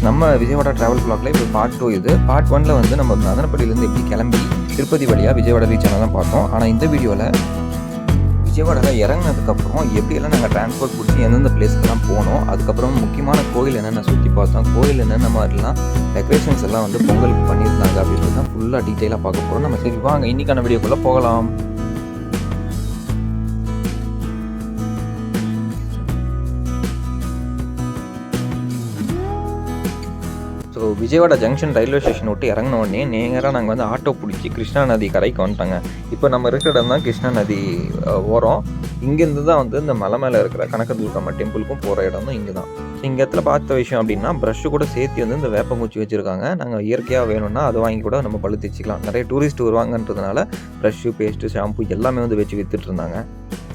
நம்ம விஜயவாடா ட்ராவல் வ்ளாக்ல இப்போ பார்ட் 2 இது. பார்ட் 1ல வந்து நம்ம மதனப்பள்ளியிலேருந்து எப்படி கிளம்பி திருப்பதி வழியாக விஜயவாடா ரீச் ஆனால் தான் பார்த்தோம். ஆனால் இந்த வீடியோவில் விஜயவாடாவில் இறங்கினதுக்கப்புறம் எப்படியெல்லாம் நாங்கள் டிரான்ஸ்போர்ட் பிடிச்சி எந்தெந்த பிளேஸ்க்கெல்லாம் போனோம், அதுக்கப்புறம் முக்கியமான கோயில் என்னென்ன சுற்றி பார்த்தோம், கோயில் என்னென்ன மாதிரிலாம் டெக்கரேஷன்ஸ் எல்லாம் வந்து பொங்கலுக்கு பண்ணியிருந்தாங்க அப்படின்றது தான் ஃபுல்லாக டீட்டெயிலாக பார்க்க போகிறோம். நம்ம சரி வாங்க இன்றைக்கான வீடியோக்குள்ளே போகலாம். So Vijayawada junction railway station விட்டு இறங்கின உடனே நேராக நாங்கள் வந்து ஆட்டோ பிடிச்சி கிருஷ்ணா நதி கரைக்கு வந்துட்டாங்க. இப்போ நம்ம இருக்கிற இடம் தான் கிருஷ்ணா நதி ஓரம். இங்கேருந்து தான் வந்து இந்த மலை மேலே இருக்கிற கனகதுர்கம்மா டெம்பிளுக்கும் போகிற இடம் தான் இங்கே தான். இங்கே இடத்துல பார்த்த விஷயம் அப்படின்னா ப்ரஷ்ஷு கூட சேர்த்து வந்து இந்த வேப்பங்குச்சி வச்சுருக்காங்க. நாங்கள் இயற்கையாக வேணும்னா அதை வாங்கி கூட நம்ம பழு தேய்ச்சிக்கலாம். நிறைய டூரிஸ்ட் வருவாங்கன்றதுனால ப்ரஷ்ஷு, பேஸ்ட்டு, ஷாம்பு எல்லாமே வந்து வச்சு விற்றுட்டு இருந்தாங்க.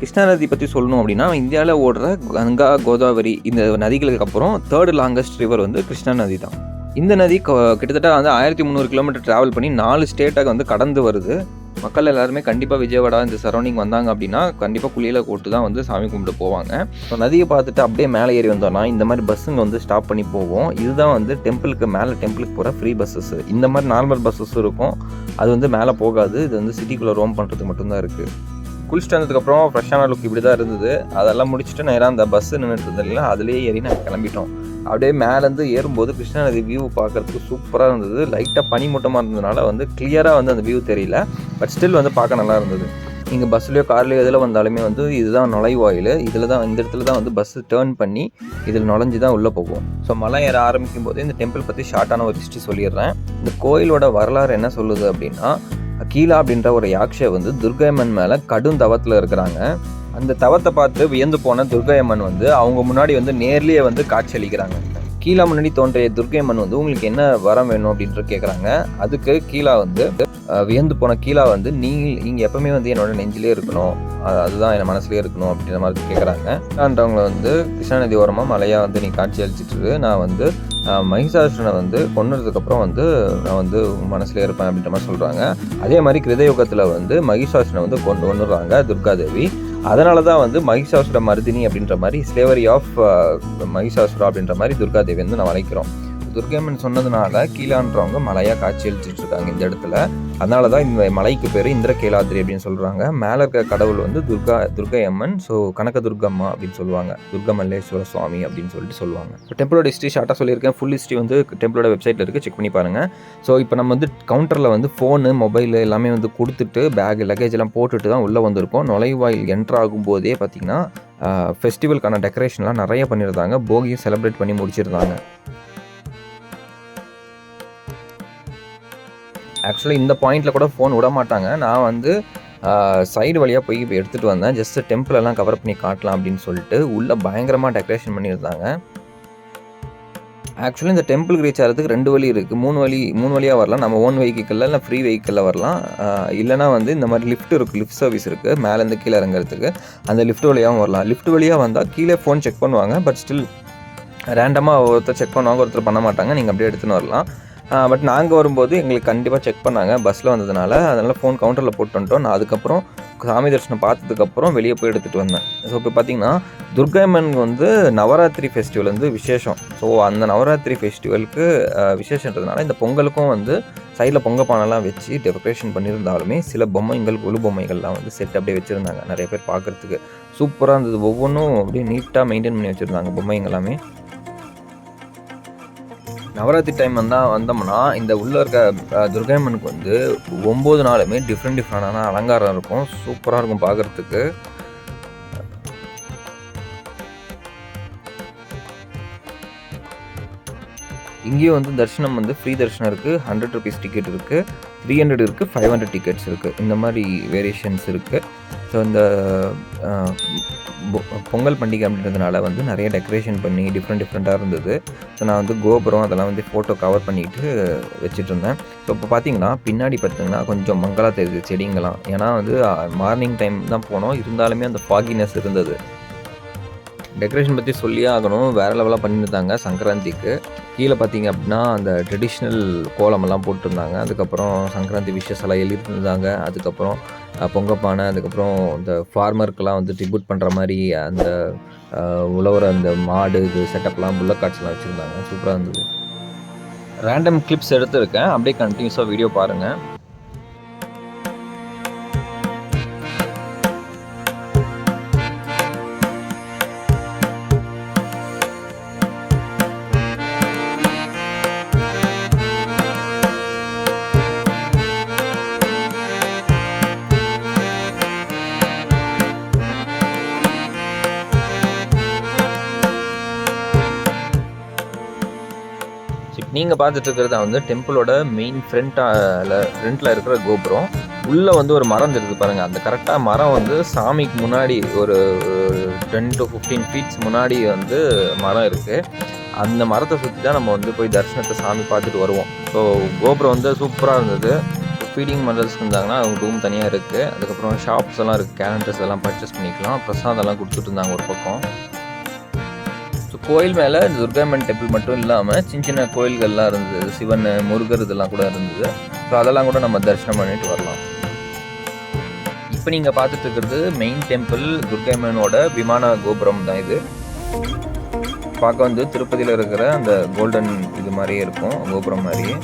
கிருஷ்ணா நதி பற்றி சொல்லணும் அப்படின்னா இந்தியாவில் ஓடுற கங்கா, கோதாவரி இந்த நதிகளுக்கு அப்புறம் 3rd லாங்கஸ்ட் ரிவர் வந்து கிருஷ்ணா நதி தான். இந்த நதி கிட்டத்தட்ட வந்து 1300 கிலோமீட்டர் ட்ராவல் பண்ணி 4 ஸ்டேட்டாக வந்து கடந்து வருது. மக்கள் எல்லாருமே கண்டிப்பாக விஜயவாடா இந்த சரௌண்டிங் வந்தாங்க அப்படின்னா கண்டிப்பாக குளியலை போட்டு தான் வந்து சாமி கும்பிட்டு போவாங்க. ஸோ நதியை பார்த்துட்டு அப்படியே மேலே ஏறி வந்தோம்னா இந்த மாதிரி பஸ்ஸுங்க வந்து ஸ்டாப் பண்ணி போவோம். இதுதான் வந்து டெம்பிளுக்கு மேலே டெம்பிளுக்கு போகிற ஃப்ரீ பஸ்ஸஸ். இந்த மாதிரி நார்மல் பஸ்ஸஸ் இருக்கும், அது வந்து மேலே போகாது. இது வந்து சிட்டிக்குள்ளே ரோம் பண்ணுறதுக்கு மட்டும்தான் இருக்குது. குளிச்சுட்டு வந்ததுக்கப்புறம் ஃப்ரெஷ்ஷான லுக் இப்படி தான் இருந்தது. அதெல்லாம் முடிச்சுட்டு நேராக அந்த பஸ்ஸு நின்றுட்டு இருந்ததில்ல, அதுலேயே ஏறி நாங்கள் கிளம்பிட்டோம். அப்படியே மேலேருந்து ஏறும்போது கிருஷ்ணா நதி வியூ பார்க்குறதுக்கு சூப்பராக இருந்தது. லைட்டாக பனிமூட்டமாக இருந்ததுனால வந்து கிளியராக வந்து அந்த வியூ தெரியல, பட் ஸ்டில் வந்து பார்க்க நல்லா இருந்தது. நீங்கள் பஸ்லேயோ கார்லேயோ எதில் வந்தாலுமே வந்து இதுதான் நுழைவாயில். இதில் தான் இந்த இடத்துல தான் வந்து பஸ்ஸு டேர்ன் பண்ணி இதில் நுழைஞ்சி தான் உள்ளே போகும். ஸோ மலை ஏற ஆரம்பிக்கும் போது இந்த டெம்பிள் பற்றி ஷார்ட்டான ஒரு ஹிஸ்ட்ரி சொல்லிடுறேன். இந்த கோயிலோட வரலாறு என்ன சொல்லுது அப்படின்னா, கீழா அப்படின்ற ஒரு யாக்ஷை வந்து துர்கையம்மன் மேலே கடும் தவத்தில் இருக்கிறாங்க. அந்த தவத்தை பார்த்து வியந்து போன துர்கையம்மன் வந்து அவங்க முன்னாடி வந்து நேர்லேயே வந்து காட்சியளிக்கிறாங்க. கீழா முன்னாடி தோன்றிய துர்கையம்மன் வந்து உங்களுக்கு என்ன வரம் வேணும் அப்படின்ற கேட்குறாங்க. அதுக்கு கீழா வந்து வியந்து போன கீழா வந்து நீங்கள் எப்பவுமே வந்து என்னோட நெஞ்சிலே இருக்கணும், அதுதான் என் மனசுலேயே இருக்கணும் அப்படின்ற மாதிரி கேட்குறாங்கன்றவங்களை வந்து கிருஷ்ணா நதி ஓரமாக மலையாக வந்து நீ காட்சி அளிச்சிட்டு நான் வந்து மகிஷாசுரனை வந்து கொன்னதுக்கப்புறம் வந்து நான் வந்து மனசுலேயே இருப்பேன் அப்படின்ற மாதிரி சொல்கிறாங்க. அதே மாதிரி கிருதயுகத்தில் வந்து மகிஷாசுரனை வந்து கொண்டுறாங்க துர்காதேவி. அதனால தான் வந்து மகிஷாசுர மர்தினி அப்படின்ற மாதிரி ஸ்லேவரி ஆஃப் மகிஷாசுரா அப்படின்ற மாதிரி துர்காதேவி வந்து நான் அழைக்கிறோம். துர்கையம்மன் சொன்னதுனால கீழான்றவங்க மலையாக காட்சி அளிச்சிட்டு இருக்காங்க இந்த இடத்துல. அதனால தான் இந்த மலைக்கு பேர் இந்திரகேலாத்ரி அப்படின்னு சொல்கிறாங்க. மேலே இருக்க கடவுள் வந்து துர்கையம்மன். ஸோ கனகதுர்கம்மா அப்படின்னு சொல்லுவாங்க, துர்கமல்லேஸ்வர சுவாமி அப்படின்னு சொல்லுவாங்க. இப்போ டெம்பிளோட ஹிஸ்ட்ரி ஷார்ட்டாக சொல்லியிருக்கேன். ஃபுல் ஹிஸ்ட்ரி வந்து டெம்பிளோட வெப்சைட்டில் இருக்குது, செக் பண்ணி பாருங்கள். ஸோ இப்போ நம்ம வந்து கவுண்டரில் வந்து ஃபோனு, மொபைல் எல்லாமே வந்து கொடுத்துட்டு பேக் லக்கேஜ் எல்லாம் போட்டுட்டு தான் உள்ளே வந்திருக்கோம். நுழைவாயில் என்ட்ரு ஆகும்போதே பார்த்திங்கன்னா ஃபெஸ்டிவலுக்கான டெக்கரேஷன்லாம் நிறைய பண்ணியிருந்தாங்க. போகியும் செலிப்ரேட் பண்ணி முடிச்சிருந்தாங்க. ஆக்சுவலாக இந்த பாயிண்டில் கூட ஃபோன் விட மாட்டாங்க. நான் வந்து சைடு வழியாக போய் இப்போ எடுத்துகிட்டு வந்தேன். ஜஸ்ட்டு டெம்பிளெல்லாம் கவர் பண்ணி காட்டலாம் அப்படின்னு சொல்லிட்டு. உள்ளே பயங்கரமாக டெக்கரேஷன் பண்ணியிருந்தாங்க. ஆக்சுவலி இந்த டெம்பிளுக்கு ரீச் ஆகிறதுக்கு 2 வழி இருக்குது. 3 வழியாக வரலாம். நம்ம ஓன் வெஹிக்கிளில் இல்லை ஃப்ரீ வெஹிக்கிளில் வரலாம். இல்லைனா வந்து இந்த மாதிரி லிஃப்ட் இருக்குது, லிஃப்ட் சர்வீஸ் இருக்குது மேலேருந்து கீழே இறங்குறதுக்கு. அந்த லிஃப்ட் வழியாகவும் வரலாம். லிஃப்ட் வழியாக வந்தால் கீழே ஃபோன் செக் பண்ணுவாங்க, பட் ஸ்டில் ரேண்டமாக ஒருத்தர் செக் பண்ணுவாங்க, ஒருத்தர் பண்ண மாட்டாங்க. நீங்கள் அப்படியே எடுத்துன்னு வரலாம். பட் நாங்கள் வரும்போது எங்களுக்கு கண்டிப்பாக செக் பண்ணாங்க பஸ்ஸில் வந்ததுனால. அதனால் ஃபோன் கவுண்டரில் போட்டு வந்துட்டோம். நான் அதுக்கப்புறம் சாமி தரிசனம் பார்த்ததுக்கப்புறம் வெளியே போய் எடுத்துகிட்டு வந்தேன். ஸோ இப்போ பார்த்திங்கன்னா துர்கையம்மன் வந்து நவராத்திரி ஃபெஸ்டிவல் வந்து விசேஷம். ஸோ அந்த நவராத்திரி ஃபெஸ்டிவலுக்கு விசேஷன்றதுனால இந்த பொங்கலுக்கும் வந்து சைடில் பொங்கப்பானெல்லாம் வச்சு டெக்கரேஷன் பண்ணியிருந்தாலுமே சில பொம்மைகள், கொலு பொம்மைகள்லாம் வந்து செட் அப்படியே வச்சுருந்தாங்க. நிறைய பேர் பார்க்குறதுக்கு சூப்பராக இருந்தது. ஒவ்வொன்றும் அப்படியே நீட்டாக மெயின்டைன் பண்ணி வச்சுருந்தாங்க பொம்மைங்க எல்லாமே. நவராத்திரி டைம் வந்தோம்னா இந்த உள்ளே இருக்க துர்கையம்மனுக்கு வந்து 9 நாளுமே டிஃப்ரெண்டான அலங்காரம் இருக்கும். சூப்பராக இருக்கும் பார்க்குறதுக்கு. இங்கேயும் வந்து தரிசனம் வந்து ஃப்ரீ தரிசனம் இருக்குது, 100 ருபீஸ் டிக்கெட் இருக்குது, 300 இருக்குது, 500 டிக்கெட்ஸ் இருக்குது. இந்த மாதிரி வேரியேஷன்ஸ் இருக்குது. ஸோ இந்த பொங்கல் பண்டிகை அப்படின்றதுனால வந்து நிறைய டெக்கரேஷன் பண்ணி டிஃப்ரெண்ட்டாக இருந்தது. ஸோ நான் வந்து கோபுரம் அதெல்லாம் வந்து ஃபோட்டோ கவர் பண்ணிவிட்டு வச்சுட்டு இருந்தேன். ஸோ இப்போ பார்த்திங்கன்னா பின்னாடி பார்த்திங்கன்னா கொஞ்சம் மங்கலாக தெரியுது செடிங்கெல்லாம். ஏன்னா வந்து மார்னிங் டைம் தான் போனோம், இருந்தாலுமே அந்த ஃபாகினஸ் இருந்தது. டெக்கரேஷன் பற்றி சொல்லியே ஆகணும், வேறு லெவலாக பண்ணியிருந்தாங்க. சங்கராந்திக்கு கீழே பார்த்திங்க அப்படின்னா அந்த ட்ரெடிஷ்னல் கோலமெல்லாம் போட்டிருந்தாங்க. அதுக்கப்புறம் சங்கராந்தி விஷஸ் எல்லாம் எழுதியிருந்தாங்க. அதுக்கப்புறம் பொங்கப்பானை, அதுக்கப்புறம் இந்த ஃபார்மருக்கெல்லாம் வந்து ட்ரிபியூட் பண்ணுற மாதிரி அந்த உழவுற அந்த மாடு இது செட்டப்லாம் புல்லக் கார்ட்ஸ்லாம் வச்சுருந்தாங்க. சூப்பராக இருந்தது. ரேண்டம் கிளிப்ஸ் எடுத்துருக்கேன், அப்படியே கண்டினியூஸாக வீடியோ பாருங்கள். நீங்கள் பார்த்துட்டு இருக்கிறது வந்து டெம்பிளோட மெயின் ஃப்ரண்ட்டில் இருக்கிற கோபுரம். உள்ளே வந்து ஒரு மரம் இருக்குது பாருங்கள். அந்த கரெக்டாக மரம் வந்து சாமிக்கு முன்னாடி ஒரு 10 to 15 ஃபீட்ஸ் முன்னாடி வந்து மரம் இருக்குது. அந்த மரத்தை சுற்றி தான் நம்ம வந்து போய் தரிசனத்தை சாமி பார்த்துட்டு வருவோம். ஸோ கோபுரம் வந்து சூப்பராக இருந்தது. ஃபீடிங் மதர்ஸ் இருந்தாங்கன்னா அவங்க ரூம் தனியாக இருக்குது. அதுக்கப்புறம் ஷாப்ஸ் எல்லாம் இருக்குது, கேலண்டர்ஸ் எல்லாம் பர்ச்சேஸ் பண்ணிக்கலாம். பிரசாதெல்லாம் கொடுத்துட்டு இருந்தாங்க ஒரு பக்கம். ஸோ கோயில் மேலே துர்காம்மன் டெம்பிள் மட்டும் இல்லாமல் சின்ன சின்ன கோயில்கள்லாம் இருந்தது. சிவன், முருகர் இதெல்லாம் கூட இருந்தது. ஸோ அதெல்லாம் கூட நம்ம தரிசனம் பண்ணிட்டு வரலாம். இப்போ நீங்கள் பார்த்துட்டு இருக்கிறது மெயின் டெம்பிள் துர்காம்மனோட விமான கோபுரம் தான் இது. பார்க்க வந்து திருப்பதியில் இருக்கிற அந்த கோல்டன் இது மாதிரியே இருக்கும், கோபுரம் மாதிரியே.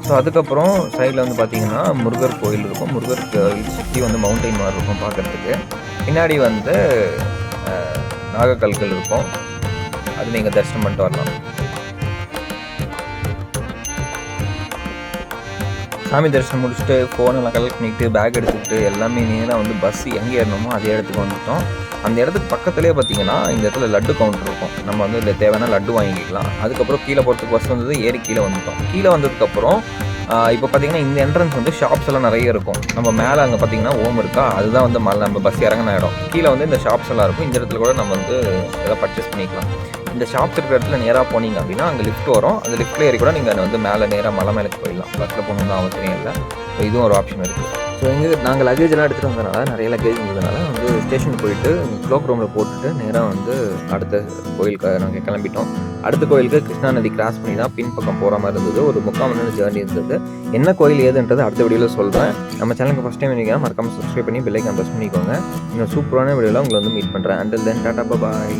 ஸோ அதுக்கப்புறம் சைடில் வந்து பார்த்தீங்கன்னா முருகர் கோயில் இருக்கும். முருகர் கோயில் சுற்றி வந்து மவுண்டெயின் மாதிரி இருக்கும் பார்க்குறதுக்கு. பின்னாடி வந்து நாகக்கல்கள் இருக்கும், அது நீங்கள் தரிசனம் பண்ணிட்டு வரலாம். சாமி தரிசனம் முடிச்சுட்டு ஃபோனெல்லாம் கலெக்ட் பண்ணிக்கிட்டு பேக் எடுத்துக்கிட்டு எல்லாமே நேராக வந்து பஸ் எங்கே ஏறணுமோ அதே இடத்துக்கு வந்துட்டோம். அந்த இடத்துக்கு பக்கத்துலேயே பார்த்தீங்கன்னா இந்த இடத்துல லட்டு கவுண்டர் இருக்கும். நம்ம வந்து இதில் தேவையான லட்டு வாங்கிக்கலாம். அதுக்கப்புறம் கீழே போகிறதுக்கு பஸ் வந்தது, ஏறி கீழே வந்துட்டோம். கீழே வந்ததுக்கப்புறம் இப்போ பார்த்தீங்கன்னா இந்த என்ட்ரன்ஸ் வந்து ஷாப்ஸ் எல்லாம் நிறைய இருக்கும். நம்ம மேலே அங்கே பார்த்தீங்கன்னா ஓம் இருக்கா, அதுதான் வந்து நம்ம பஸ் இறங்கின இடம். கீழே வந்து இந்த ஷாப்ஸ் எல்லாம் இருக்கும். இந்த இடத்துல கூட நம்ம வந்து எதாவது பர்ச்சேஸ் பண்ணிக்கலாம். இந்த ஷாப்ஸ் இருக்கிற இடத்துல நேராக போனீங்க அப்படின்னா அங்கே லிஃப்ட் வரும். அந்த லிஃப்ட்டில் ஏறி கூட நீங்கள் வந்து மேலே நேராக மலை மேலே போயிடலாம். பஸ்ஸில் போகணுன்னு அவசியம் இல்லை. ஸோ இதுவும் ஒரு ஆப்ஷன் இருக்குது. ஸோ நாங்கள் லக்கேஜ் எல்லாம் எடுத்துகிட்டு வந்ததுனால, நிறைய லக்கேஜ் இருந்ததுனால வந்து ஸ்டேஷனுக்கு போயிட்டு க்ளோக் ரூமில் போட்டுட்டு நேராக வந்து அடுத்த கோயிலுக்கு நாங்கள் கிளம்பிட்டோம். அடுத்த கோயிலுக்கு கிருஷ்ணா நதி கிராஸ் பண்ணி தான் பின்பக்கம் போகிற மாதிரி இருந்தது. ஒரு 3/4 மணி நேரம் ஜேர்னி இருந்தது. என்ன கோயில் ஏதுன்றது அடுத்த வீடியோவில் சொல்கிறேன். நம்ம சேனலுக்கு ஃபஸ்ட் டைம் நீங்கள் மறக்காமல் சப்ஸ்கிரைப் பண்ணி பெல் ஐக்கான் ப்ரெஸ் பண்ணிக்கோங்க. இன்னும் சூப்பரான வீடியோவில் உங்களை வந்து மீட் பண்ணுறேன். அண்டில் தென் டாடா பாய்.